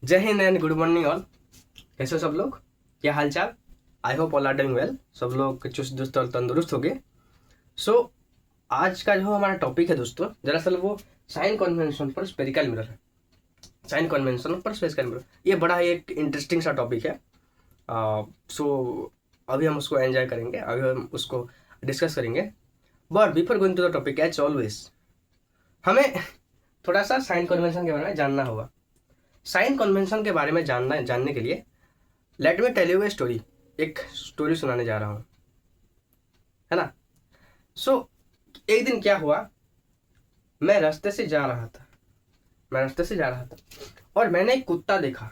जय हिंद and good morning all. कैसे हो सब लोग? क्या हाल चाल? I hope all are doing well. सब लोग चुस्त दुरुस्त और तंदुरुस्त हो गए। सो आज का जो हमारा टॉपिक है दोस्तों, दरअसल वो साइन कन्वेंशन पर स्फेरिकल मिरर है। साइन कन्वेंशन पर स्फेरिकल मिरर, ये बड़ा ही एक इंटरेस्टिंग सा टॉपिक है। सो अभी हम उसको एंजॉय करेंगे, अभी हम उसको डिस्कस करेंगे। But before going to the topic, as always हमें थोड़ा सा साइन कन्वेंशन के बारे में जानना होगा। साइन कन्वेंशन के बारे में जानने के लिए let me tell you a story. एक स्टोरी सुनाने जा रहा हूँ, है ना। एक दिन क्या हुआ, मैं रास्ते से जा रहा था और मैंने एक कुत्ता देखा।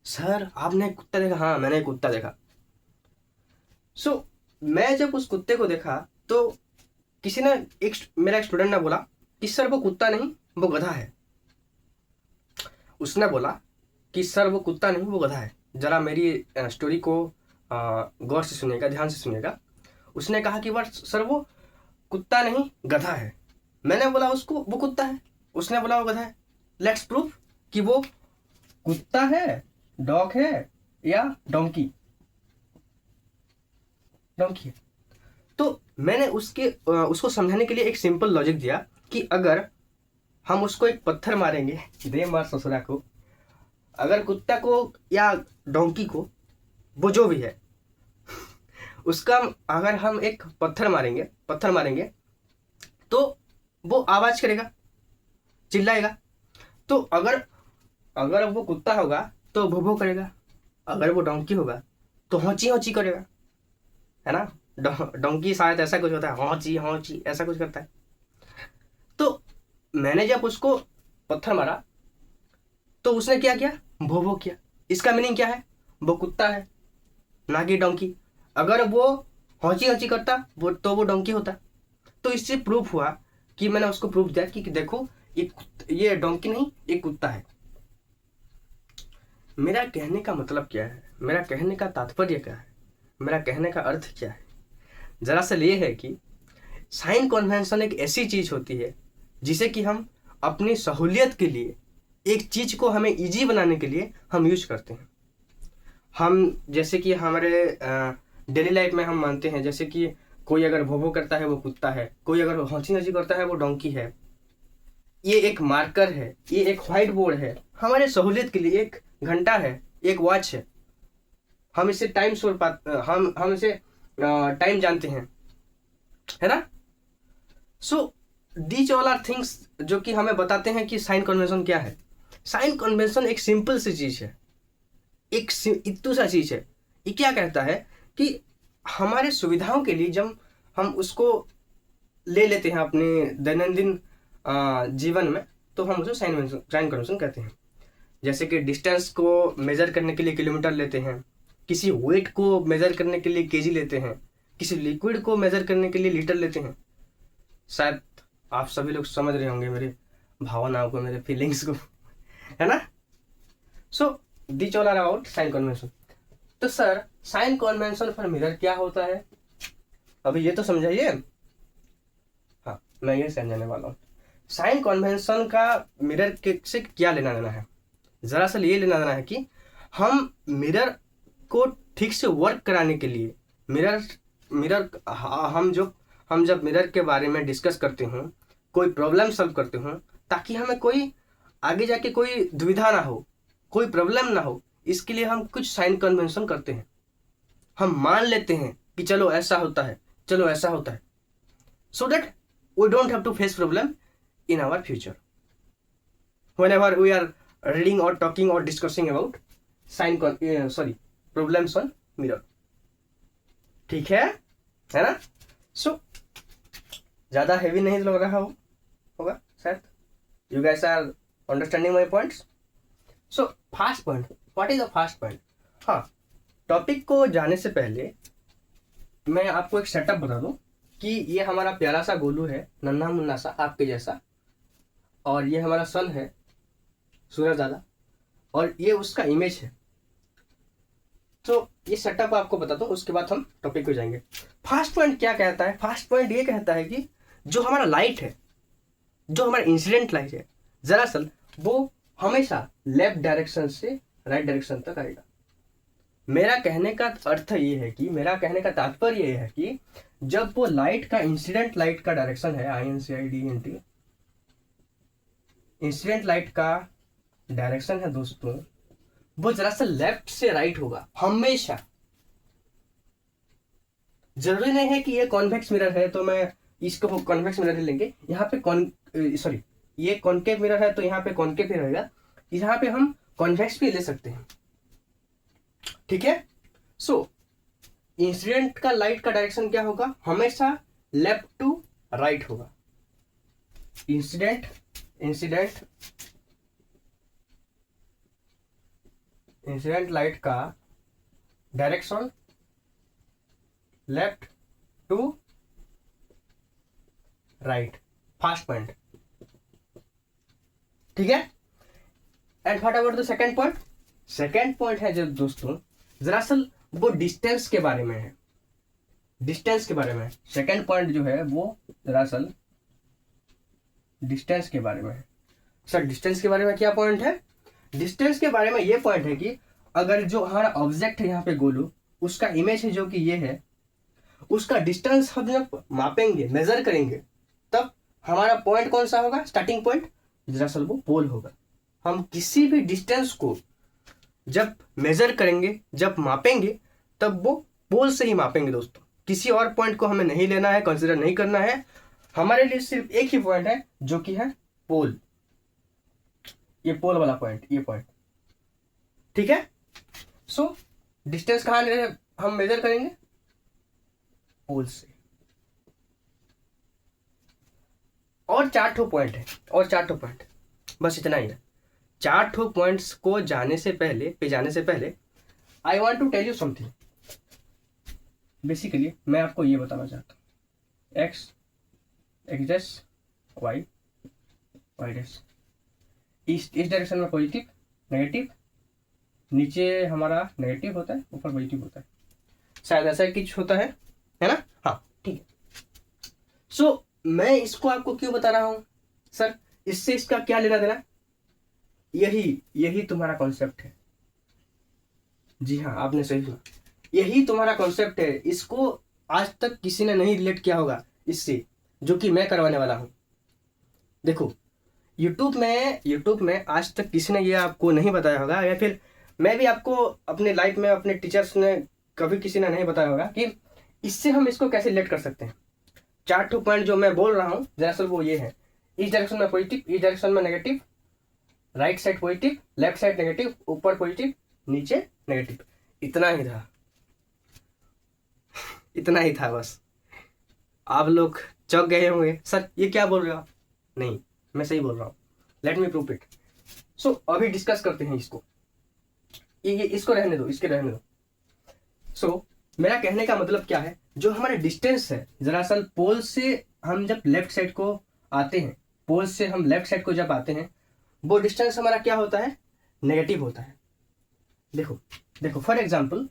सर आपने एक कुत्ता देखा? हाँ मैंने एक कुत्ता देखा। मैं जब उस कुत्ते को देखा तो किसी ने मेरा एक स्टूडेंट ने बोला कि सर वो कुत्ता नहीं, वो गधा है। उसने बोला कि सर वो कुत्ता नहीं, वो गधा है। जरा मेरी स्टोरी को गौर से सुनिएगा, ध्यान से सुनिएगा। उसने कहा कि सर वो कुत्ता नहीं गधा है। मैंने बोला उसको वो कुत्ता है, उसने बोला वो गधा है। लेट्स प्रूव कि वो कुत्ता है, डॉग है या डोंकी है। तो मैंने उसको समझाने के लिए एक सिंपल लॉजिक दिया कि अगर हम उसको एक पत्थर मारेंगे, दे मार ससुरा को, अगर कुत्ता को या डोंकी को, वो जो भी है उसका अगर हम एक पत्थर मारेंगे तो वो आवाज करेगा, चिल्लाएगा। तो अगर वो कुत्ता होगा तो भो करेगा, अगर वो डोंकी होगा तो हौची हौची करेगा, है ना। डोंकी शायद ऐसा कुछ होता है, हौची हौची ऐसा कुछ करता है। तो मैंने जब उसको पत्थर मारा तो उसने क्या किया? भो किया। इसका मीनिंग क्या है? वो कुत्ता है, ना कि डोंकी। अगर वो हौची हौची करता वो डोंकी होता। तो इससे प्रूफ हुआ कि मैंने उसको प्रूफ दिया कि देखो ये डोंकी नहीं, ये कुत्ता है। मेरा कहने का मतलब क्या है, मेरा कहने का तात्पर्य क्या है, मेरा कहने का अर्थ क्या है? दरअसल ये है कि साइन कन्वेंशन एक ऐसी चीज होती है जिसे कि हम अपनी सहूलियत के लिए, एक चीज को हमें इजी बनाने के लिए हम यूज करते हैं। हम जैसे कि हमारे डेली लाइफ में हम मानते हैं, जैसे कि कोई अगर भोभो करता है वो कुत्ता है, कोई अगर हौची हौची करता है वो डोंकी है। ये एक मार्कर है, ये एक व्हाइट बोर्ड है, हमारे सहूलियत के लिए एक घंटा है, एक वॉच है। हम इसे टाइम हम इसे टाइम जानते हैं, है ना। दीज ऑल आर थिंग्स जो कि हमें बताते हैं कि साइन कन्वेंशन क्या है। साइन कन्वेंशन एक सिंपल सी चीज है, एक इतू सा चीज है। ये क्या कहता है कि हमारे सुविधाओं के लिए जब हम उसको ले लेते हैं अपने दैनंदिन जीवन में, तो हम उसे साइन कन्वेंशन कहते हैं। जैसे कि डिस्टेंस को मेजर करने के लिए किलोमीटर लेते हैं, किसी वेट को मेजर करने के लिए केजी लेते हैं, किसी लिक्विड को मेजर करने के लिए लीटर लेते हैं। शायद आप सभी लोग समझ रहे होंगे मेरी भावनाओं को, मेरे फीलिंग्स को, है ना। This all are about sign convention. तो sir sign convention for mirror क्या होता है, अभी ये तो समझाइए। हाँ मैं ये समझाने वाला हूँ। साइन कन्वेंशन का मिरर से क्या लेना देना है? दरअसल ये लेना देना है कि हम मिरर को ठीक से वर्क कराने के लिए, मिरर हम जब मिरर के बारे में डिस्कस करते हो, कोई प्रॉब्लम सॉल्व करते हो, ताकि हमें कोई आगे जाके कोई दुविधा ना हो, कोई प्रॉब्लम ना हो, इसके लिए हम कुछ साइन कन्वेंशन करते हैं। हम मान लेते हैं कि चलो ऐसा होता है, चलो ऐसा होता है, so that we don't have to face problem in our future whenever we are reading or talking or discussing about problems on mirror। ठीक है ना। ज्यादा हेवी नहीं लग रहा होगा शायद। You guys are understanding my points. First point, what is the first point? हाँ, टॉपिक को जाने से पहले मैं आपको एक सेटअप बता दूं कि ये हमारा प्यारा सा गोलू है, नन्हा मुन्ना सा आपके जैसा, और ये हमारा सन है सूरज दादा, और ये उसका इमेज है। ये सेटअप आपको बता दो, उसके बाद हम टॉपिक को जाएंगे। फर्स्ट पॉइंट क्या कहता है? फर्स्ट पॉइंट ये कहता है कि जो हमारा लाइट है, जो हमारा इंसिडेंट लाइट है, दरअसल वो हमेशा लेफ्ट डायरेक्शन से राइट डायरेक्शन तक आएगा। मेरा कहने का अर्थ ये है कि, मेरा कहने का तात्पर्य ये है कि जब वो लाइट का, इंसिडेंट लाइट का डायरेक्शन है, INCIDENT, इंसिडेंट लाइट का डायरेक्शन है दोस्तों, वो जरा सा लेफ्ट से राइट होगा हमेशा। जरूरी नहीं है कि ये कॉन्वेक्स मिरर है तो मैं इसको कॉन्वेक्स मिरर ही लेंगे, यहाँ पे सॉरी ये कॉन्केव मिरर है तो यहाँ पे कॉन्केव ही रहेगा, यहाँ पे हम कॉन्वेक्स भी ले सकते हैं, ठीक है। सो इंसिडेंट का लाइट का डायरेक्शन क्या होगा, हमेशा लेफ्ट टू राइट होगा। इंसिडेंट लाइट का direction left to right, first point, ठीक है। And what about the second point? Second point है जब दोस्तों, दरअसल वो डिस्टेंस के बारे में है, डिस्टेंस के बारे में। सेकंड पॉइंट जो है वो दरअसल डिस्टेंस के बारे में है। सर डिस्टेंस के बारे में क्या पॉइंट है? डिस्टेंस के बारे में ये पॉइंट है कि अगर जो हमारा ऑब्जेक्ट है यहाँ पे गोलू, उसका इमेज है जो कि ये है, उसका डिस्टेंस हम जब मापेंगे, मेजर करेंगे, तब हमारा पॉइंट कौन सा होगा, स्टार्टिंग पॉइंट, दरअसल वो पोल होगा। हम किसी भी डिस्टेंस को जब मेजर करेंगे, जब मापेंगे, तब वो पोल से ही मापेंगे दोस्तों। किसी और पॉइंट को हमें नहीं लेना है, कंसिडर नहीं करना है। हमारे लिए सिर्फ एक ही पॉइंट है जो कि है पोल, ये पोल वाला पॉइंट, ये पॉइंट, ठीक है। सो डिस्टेंस कहाँ हम मेजर करेंगे, पोल से। और 4 ठो पॉइंट है, और 4 ठो पॉइंट, बस इतना ही है। 4 ठो पॉइंट्स को जाने से पहले I want to tell you something. Basically मैं आपको ये बताना चाहता हूँ, X axis Y Y dash, इस डायरेक्शन में पॉजिटिव नेगेटिव, नीचे हमारा नेगेटिव होता है, ऊपर पॉजिटिव होता है, शायद ऐसा कुछ होता है ना? हाँ ठीक है। सो मैं इसको आपको क्यों बता रहा हूं सर, इससे इसका क्या लेना देना? यही तुम्हारा कॉन्सेप्ट है। जी हाँ, आपने सही सुना, यही तुम्हारा कॉन्सेप्ट है। इसको आज तक किसी ने नहीं रिलेट किया होगा इससे, जो कि मैं करवाने वाला हूं। देखो यूट्यूब में आज तक किसी ने ये आपको नहीं बताया होगा, या फिर मैं भी आपको अपने लाइफ में, अपने टीचर्स ने कभी किसी ने नहीं बताया होगा कि इससे हम इसको कैसे रिलेट कर सकते हैं। 4 ठो पॉइंट जो मैं बोल रहा हूँ दरअसल वो ये है, इस डायरेक्शन में पॉजिटिव, इस डायरेक्शन में negative, right side positive, left side negative, ऊपर पॉजिटिव, नीचे नेगेटिव। इतना ही था बस। आप लोग चौंक गए होंगे, सर ये क्या बोल रहे हो आप? नहीं, मैं सही बोल रहा हूँ, लेट मी प्रूव इट। सो अभी डिस्कस करते हैं इसको, इसको रहने दो, इसके रहने दो। सो मेरा कहने का मतलब क्या है, जो हमारा डिस्टेंस है, दरअसल पोल से हम जब लेफ्ट साइड को आते हैं, पोल से हम लेफ्ट साइड को जब आते हैं, वो डिस्टेंस हमारा क्या होता है, नेगेटिव होता है। देखो फॉर एग्जांपल,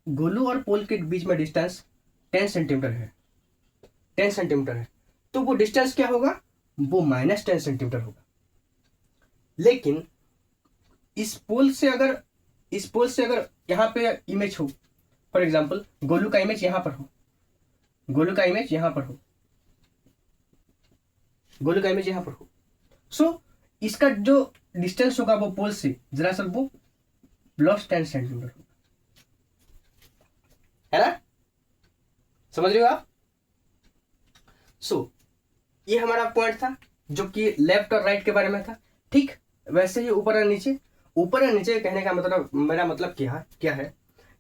गोलू और पोल के बीच में डिस्टेंस 10 सेंटीमीटर है, 10 सेंटीमीटर है, तो वो डिस्टेंस क्या होगा, वो -10 सेंटीमीटर होगा। लेकिन इस पोल से अगर यहाँ पे इमेज हो, फॉर एग्जाम्पल गोलू का इमेज यहाँ पर हो, गोलू का इमेज यहाँ पर हो, सो इसका जो डिस्टेंस होगा वो पोल से दरअसल वो +10 सेंटीमीटर होगा, है ना? समझ रहे हो आप? सो ये हमारा पॉइंट था जो कि लेफ्ट और राइट के बारे में था। ठीक वैसे ही ऊपर और नीचे कहने का मतलब, मेरा मतलब क्या है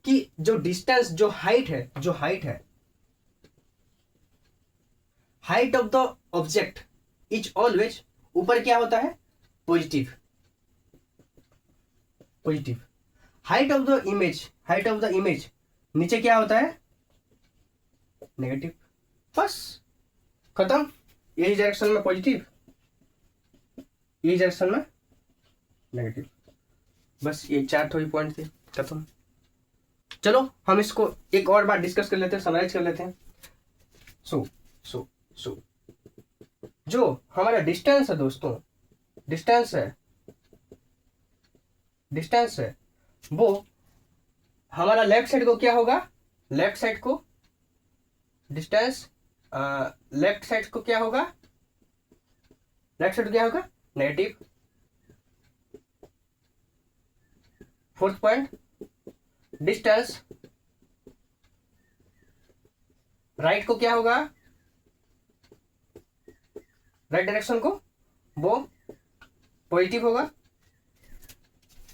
कि जो डिस्टेंस, जो हाइट है, height of the object is always, ऊपर क्या होता है, positive. Height of the image नीचे क्या होता है, नेगेटिव। बस खत्म। यही डायरेक्शन में पॉजिटिव, यही डायरेक्शन में नेगेटिव, बस ये 4 थोड़ी पॉइंट थे, खत्म। चलो हम इसको एक और बार डिस्कस कर लेते हैं, समराइज कर लेते हैं। सो जो हमारा डिस्टेंस है दोस्तों, डिस्टेंस है डिस्टेंस है वो हमारा लेफ्ट साइड को क्या होगा, लेफ्ट साइड को डिस्टेंस लेफ्ट साइड को क्या होगा, लेफ्ट साइड क्या होगा negative. Fourth point, distance right को क्या होगा, राइट डायरेक्शन को वो पॉजिटिव होगा।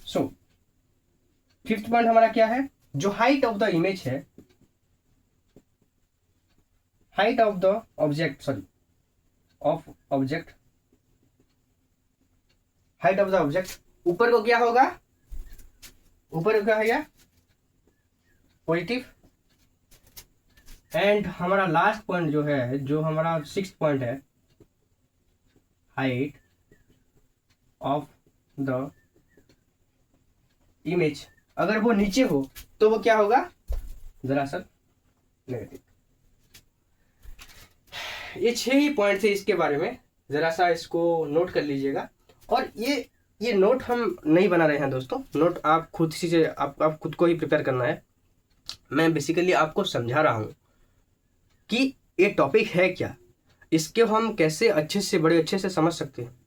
सो फिफ्थ पॉइंट हमारा क्या है, जो हाइट ऑफ द इमेज है, height of the object, sorry of object, height of the object ऊपर को क्या होगा, ऊपर को क्या है पॉजिटिव। एंड हमारा लास्ट पॉइंट जो है, जो हमारा सिक्स्थ पॉइंट है, हाइट ऑफ द इमेज, अगर वो नीचे हो तो वो क्या होगा, जरा सा नेगेटिव। ये 6 ही पॉइंट थे इसके बारे में, जरा सा इसको नोट कर लीजिएगा। और ये नोट हम नहीं बना रहे हैं दोस्तों, नोट आप खुद से आप खुद को ही प्रिपेयर करना है। मैं बेसिकली आपको समझा रहा हूँ कि ये टॉपिक है क्या, इसके हम कैसे अच्छे से बड़े अच्छे से समझ सकते हैं।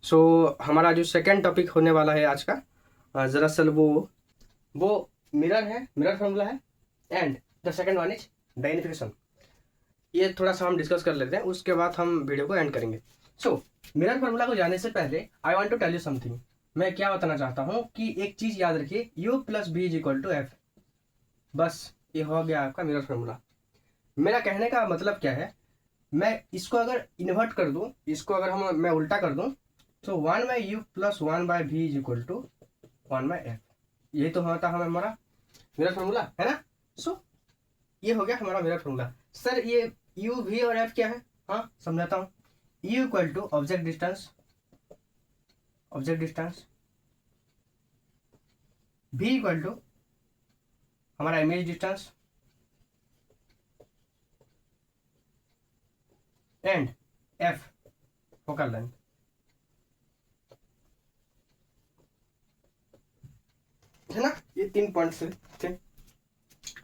सो हमारा जो सेकंड टॉपिक होने वाला है आज का, दरअसल वो मिरर है, मिरर फॉर्मूला है। And the second one is magnification. ये थोड़ा सा हम डिस्कस कर लेते हैं, उसके बाद हम वीडियो को एंड करेंगे। सो मिरर फॉर्मूला को जाने से पहले I want to tell you something. मैं क्या बताना चाहता हूँ कि एक चीज़ याद रखिए, u plus v is equal to f. बस ये हो गया आपका मिरर फॉर्मूला। मेरा कहने का मतलब क्या है, मैं इसको अगर इन्वर्ट कर दूं, इसको अगर मैं उल्टा कर दूं, तो 1/u plus 1/v is equal to 1/f। यही तो होता है हमारा मिरर फॉर्मूला, है ना। सो ये हो गया हमारा मिरर फॉर्मूला। सर ये u, v और f क्या है, हाँ समझाता हूँ। u equal to object distance, object distance, v equal to हमारा image distance, and f focal length. है ना, ये 3 पॉइंट्स थे।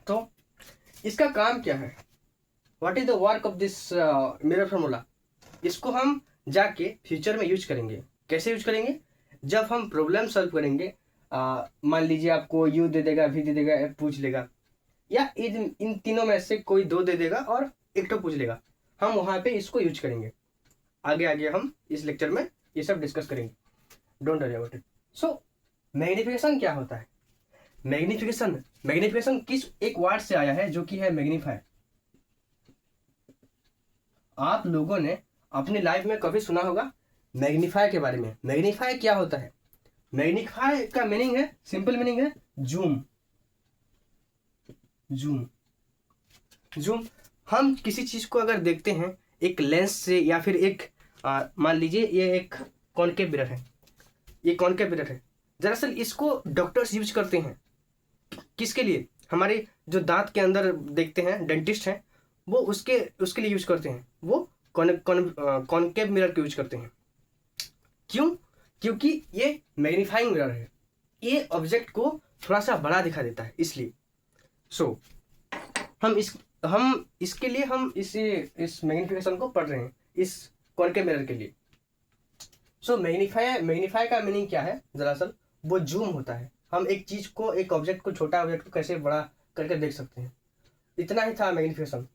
तो इसका काम क्या है, what is the work of this mirror formula. इसको हम जाके फ्यूचर में यूज करेंगे। कैसे यूज करेंगे, जब हम प्रॉब्लम सॉल्व करेंगे, मान लीजिए आपको u दे देगा, v दे देगा, f पूछ लेगा, या इन तीनों में से कोई 2 दे देगा और एक तो पूछ लेगा, हम वहां पे इसको यूज करेंगे। आगे आगे हम इस लेक्चर में ये सब डिस्कस करेंगे, don't worry about it. So magnification क्या होता है, मैग्निफिकेशन किस एक वर्ड से आया है, जो कि है मैग्नीफाई। आप लोगों ने अपनी लाइफ में कभी सुना होगा मैग्नीफाई के बारे में। मैग्नीफाई क्या होता है, मैग्नीफाई का मीनिंग है, सिंपल मीनिंग है जूम। Zoom, zoom. हम किसी चीज को अगर देखते हैं एक लेंस से, या फिर एक मान लीजिए ये एक कॉनकेव मिरर है, ये कॉनकेव मिरर है। दरअसल इसको डॉक्टर्स यूज करते हैं किसके लिए, हमारे जो दांत के अंदर देखते हैं, डेंटिस्ट हैं, वो उसके लिए यूज करते हैं। वो कॉनकेव मिरर को यूज करते हैं। क्यों, क्योंकि ये मैग्नीफाइंग मिरर है, ये ऑब्जेक्ट को थोड़ा सा बड़ा दिखा देता है, इसलिए। सो हम इसके लिए हम इस मैग्नीफिकेशन को पढ़ रहे हैं, इस कॉनकेव मिरर के लिए। सो मैग्नीफाई का मीनिंग क्या है, दरअसल वो जूम होता है। हम एक चीज को, एक ऑब्जेक्ट को, छोटा ऑब्जेक्ट को कैसे बड़ा करके देख सकते हैं, इतना ही था मैग्नीफिकेशन।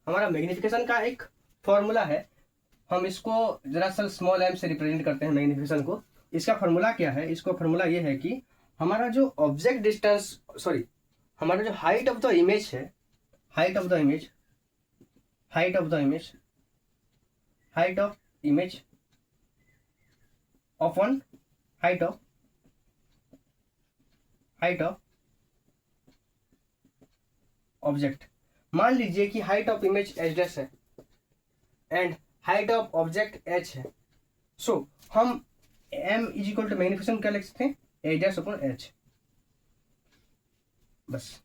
हमारा मैग्नीफिकेशन का एक फॉर्मूला है, हम इसको दरअसल स्मॉल m से रिप्रेजेंट करते हैं मैग्नीफिकेशन को। इसका फॉर्मूला क्या है, इसको फॉर्मूला ये है कि हमारा जो ऑब्जेक्ट डिस्टेंस, हमारा जो हाइट ऑफ द इमेज है, height of image of height of object. मान लीजिए कि height of image h dash है and height of object h है। सो हम m is equal to magnification क्या लिख सकते हैं, h डैश अपॉन h। बस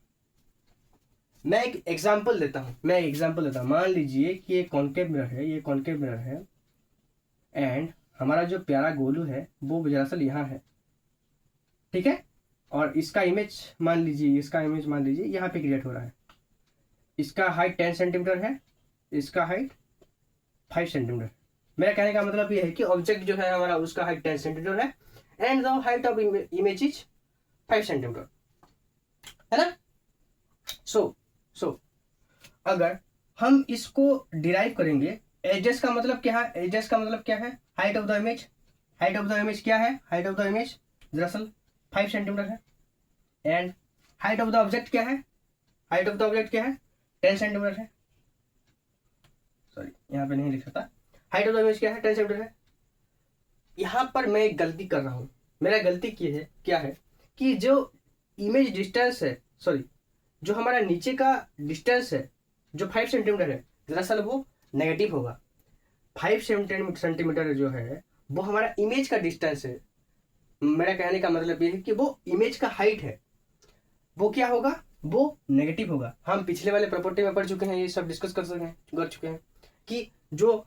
मैं एक एग्जांपल देता हूं, मान लीजिए कि ये कॉनकेव मिरर है, एंड हमारा जो प्यारा गोलू है वो दरअसल यहाँ है, ठीक है। और इसका इमेज मान लीजिए यहाँ पे क्रिएट हो रहा है। इसका हाइट 10 सेंटीमीटर है, इसका हाइट 5 सेंटीमीटर। मेरा कहने का मतलब ये है कि ऑब्जेक्ट जो है हमारा उसका हाइट 10 सेंटीमीटर है and the height of image is 5 centimetre, है ना। सो अगर हम इसको डिराइव करेंगे, एजेस का मतलब क्या है, हाइट ऑफ द इमेज। क्या है, हाइट ऑफ द इमेज दरअसल 5 सेंटीमीटर है and height of the object क्या है, 10 सेंटीमीटर है। सॉरी यहाँ पे नहीं लिख सकता, हाइट ऑफ द इमेज क्या है, 10 सेंटीमीटर है। यहाँ पर मैं एक गलती कर रहा हूँ। मेरा गलती क्या है कि जो इमेज डिस्टेंस है, जो हमारा नीचे का डिस्टेंस है जो 5 सेंटीमीटर है, दरअसल वो नेगेटिव होगा। 5 सेंटीमीटर जो है वो हमारा इमेज का डिस्टेंस है। मेरा कहने का मतलब ये है कि वो इमेज का हाइट है, वो क्या होगा, वो नेगेटिव होगा। हम पिछले वाले प्रॉपर्टी में पढ़ चुके हैं, ये सब डिस्कस कर चुके हैं कि जो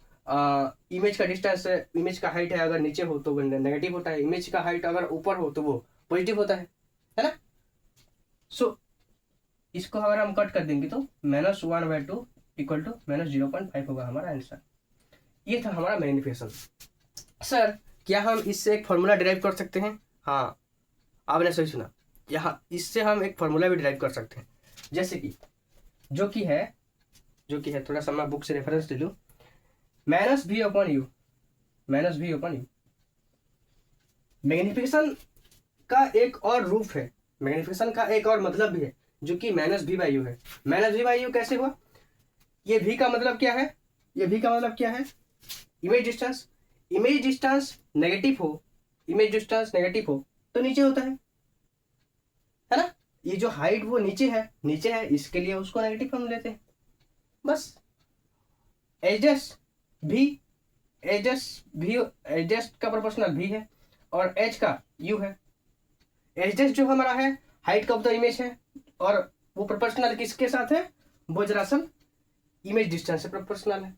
इमेज का डिस्टेंस है, इमेज का हाइट है, अगर नीचे हो तो वो नेगेटिव होता है, इमेज का हाइट अगर ऊपर हो तो वो पॉजिटिव होता है ना। सो इसको अगर हम कट कर देंगे तो -1/2 इक्वल टू -0.5 होगा हमारा आंसर। ये था हमारा मैग्निफिकेशन। सर क्या हम इससे एक फॉर्मूला डिराइव कर सकते हैं? हाँ, आपने सही सुना, यहाँ इससे हम एक फॉर्मूला भी डिराइव कर सकते हैं। जैसे कि जो कि है थोड़ा सा मैं बुक से रेफरेंस ले लूँ, -v/u। मैग्निफिकेशन का एक और रूप है, मैग्निफिकेशन का एक और मतलब भी है जो कि -v/u है। -v/u कैसे हुआ? ये v का मतलब क्या है, इमेज डिस्टेंस नेगेटिव हो तो नीचे होता है ना। ये जो हाइट वो नीचे है, इसके लिए उसको नेगेटिव हम लेते हैं बस। एजेस का प्रोपोर्शनल v है और एच का u है। एजेस जो हमारा है हाइट का ऑफ द इमेज है और वो प्रोपोर्शनल किसके साथ है, वो दरअसल इमेज डिस्टेंस से प्रोपोर्शनल है।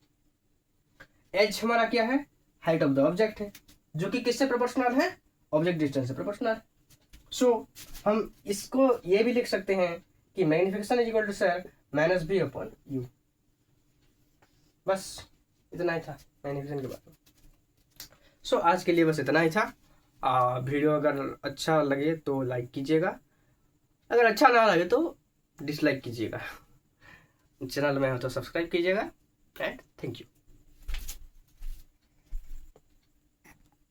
एज हमारा क्या है, हाइट ऑफ द ऑब्जेक्ट है, जो कि किससे प्रोपोर्शनल है, ऑब्जेक्ट डिस्टेंस से प्रोपोर्शनल। सो हम इसको ये भी लिख सकते हैं कि मैग्निफिकेशन इज इक्वल टू सर -v/u। बस इतना ही था मैग्निफिकेशन के बारे में। सो आज के लिए बस इतना ही था। वीडियो अगर अच्छा लगे तो लाइक कीजिएगा, अगर अच्छा ना लगे तो डिसलाइक कीजिएगा। चैनल में हो तो सब्सक्राइब कीजिएगा एंड थैंक यू।